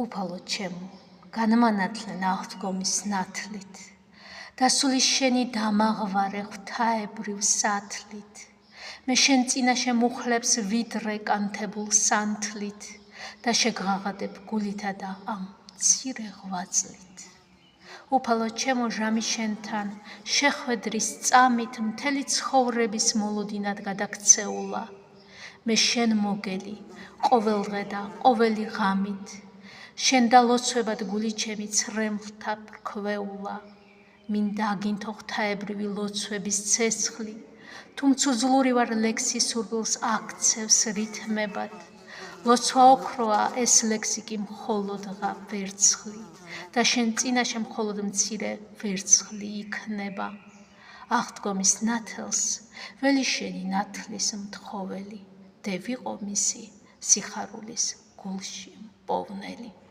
უფალო ჩემო, განმანათლე ნაღდგომის ნათლით, დასული შენი დამაღვარე ღვთაებრივ სათლით, მე შენ წინაშე მუხლებს ვიდრე კანთებულ სანთლით და შეგღაღადებ გულითა და ამ მცირე ღვაწლით. უფალო ჩემო, ჟამი შენთან შეხვედრის წამით მთელი ცხოვრების მოლოდინად გადაქცეულა, მე შენ მოგელი ყოველდღე და ყოველი ღამით, შენ და ლოცვებად გული ჩემი ცრემლთა ბრქვეულა, მინდა აგინთო ღვთაებრივი ლოცვების ცეცხლი, თუ მცუძლური ვარ ლექსი სურვილს აქცევს რითმებად, ლოცვა ოქროა ეს ლექსი კი მხოლოდღა ვერცხლი და შენ წინაშე მხოლოდ მცირე ვერცხლი იქნება. აღდგომის ნათელს ველი შენი ნათლის მთხოველი, დე ვიყო მისი სიხარულის გულში მპოვნელი.